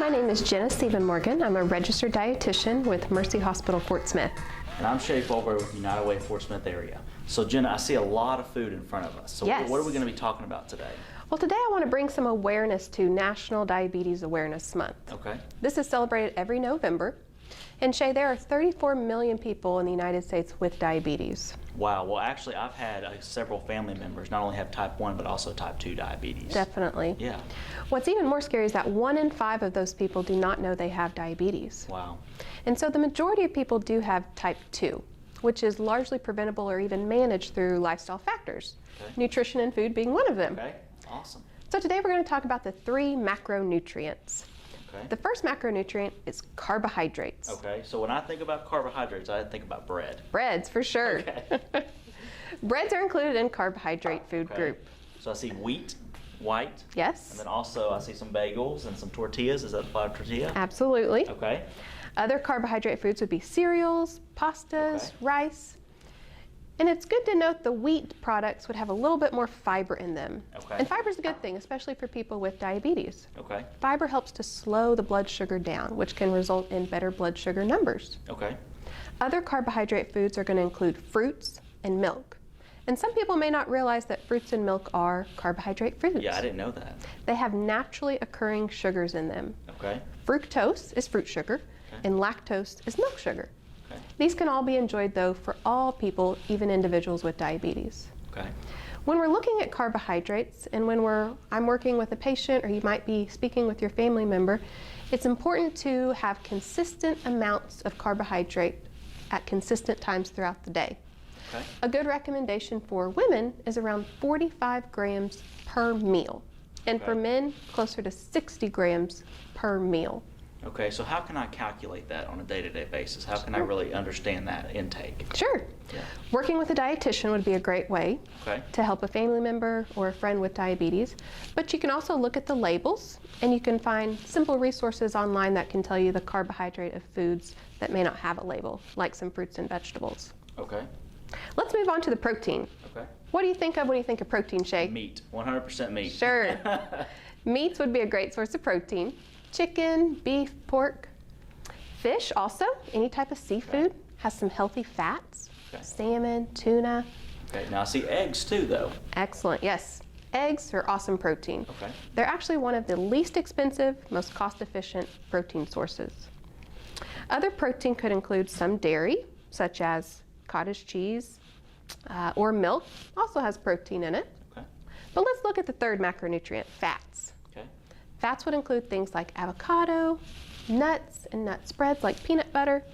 my name is Jenna Siebenmorgen. I'm a registered dietitian with Mercy Hospital, Fort Smith. And I'm Shea Foldvary with United Way Fort Smith area. So Jenna, I see a lot of food in front of us. So yes. What are we going to be talking about today? Well, today I want to bring some awareness to National Diabetes Awareness Month. Okay. This is celebrated every November. And Shea, there are 34 million people in the United States with diabetes. Wow. Well, actually, I've had several family members not only have type 1, but also type 2 diabetes. Definitely. Yeah. What's even more scary is that 1 in 5 of those people do not know they have diabetes. Wow. And so the majority of people do have type 2, which is largely preventable or even managed through lifestyle factors. Okay. Nutrition and food being one of them. Okay. Awesome. So today we're going to talk about the 3 macronutrients. Okay. The first macronutrient is carbohydrates. Okay, so when I think about carbohydrates, I think about bread. Breads, for sure. Okay. Breads are included in carbohydrate food Okay. group. So I see wheat, white. Yes. And then also I see some bagels and some tortillas. Is that a tortilla? Absolutely. Okay. Other carbohydrate foods would be cereals, pastas, Okay. rice. And it's good to note the wheat products would have a little bit more fiber in them. Okay. And fiber is a good thing, especially for people with diabetes. Okay. Fiber helps to slow the blood sugar down, which can result in better blood sugar numbers. Okay. Other carbohydrate foods are going to include fruits and milk. And some people may not realize that fruits and milk are carbohydrate foods. Yeah, I didn't know that. They have naturally occurring sugars in them. Okay. Fructose is fruit sugar, Okay. and lactose is milk sugar. Okay. These can all be enjoyed, though, for all people, even individuals with diabetes. Okay. When we're looking at carbohydrates, and when I'm working with a patient, or you might be speaking with your family member, it's important to have consistent amounts of carbohydrate at consistent times throughout the day. Okay. A good recommendation for women is around 45 grams per meal, and for Okay. men, closer to 60 grams per meal. Okay, so how can I calculate that on a day-to-day basis? How can I really understand that intake? Sure. Yeah. Working with a dietitian would be a great way Okay. to help a family member or a friend with diabetes. But you can also look at the labels, and you can find simple resources online that can tell you the carbohydrate of foods that may not have a label, like some fruits and vegetables. Okay. Let's move on to the protein. Okay. What do you think of when you think of protein, Shea? Meat. 100% meat. Sure. Meats would be a great source of protein. Chicken, beef, pork. Fish also, any type of seafood, has some healthy fats. Okay. Salmon, tuna. Okay, now I see eggs too, though. Excellent, yes. Eggs are awesome protein. Okay. They're actually one of the least expensive, most cost-efficient protein sources. Other protein could include some dairy, such as cottage cheese, or milk, also has protein in it. Okay. But let's look at the third macronutrient, fats. Okay. Fats would include things like avocado, nuts and nut spreads like peanut butter,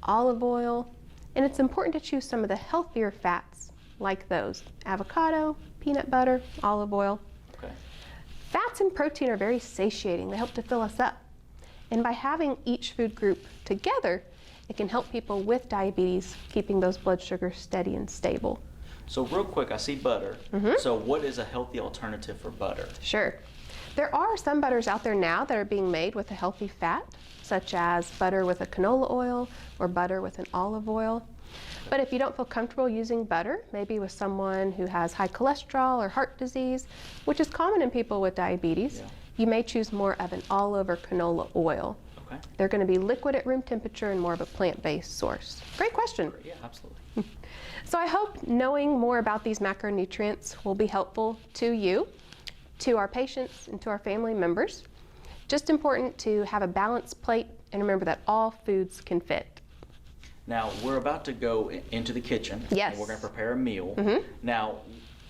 olive oil, and it's important to choose some of the healthier fats like those, avocado, peanut butter, olive oil. Okay. Fats and protein are very satiating. They help to fill us up. And by having each food group together, it can help people with diabetes keeping those blood sugars steady and stable. So real quick, I see butter. So what is a healthy alternative for butter? Sure. There are some butters out there now that are being made with a healthy fat, such as butter with a canola oil or butter with an olive oil. But if you don't feel comfortable using butter, maybe with someone who has high cholesterol or heart disease, which is common in people with diabetes, Yeah. you may choose more of an olive or canola oil. Okay. They're going to be liquid at room temperature and more of a plant-based source. Great question. Yeah, absolutely. So I hope knowing more about these macronutrients will be helpful to you, to our patients, and to our family members. Just important to have a balanced plate and remember that all foods can fit. Now, we're about to go into the kitchen. Yes. And we're going to prepare a meal. Now,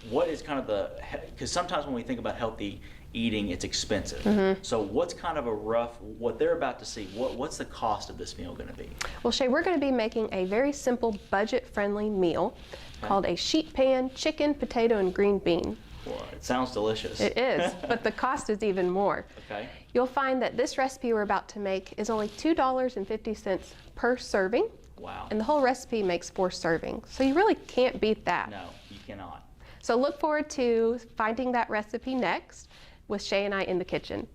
what is kind of because sometimes when we think about healthy eating, it's expensive. So what's kind of a rough, what they're about to see, what's the cost of this meal going to be? Well, Shea, we're going to be making a very simple, budget-friendly meal called a sheet pan chicken, potato, and green bean. Well, it sounds delicious. It is, but the cost is even more. Okay. You'll find that this recipe we're about to make is only $2.50 per serving. Wow. And the whole recipe makes 4 servings. So you really can't beat that. No, you cannot. So look forward to finding that recipe next with Shea and I in the kitchen.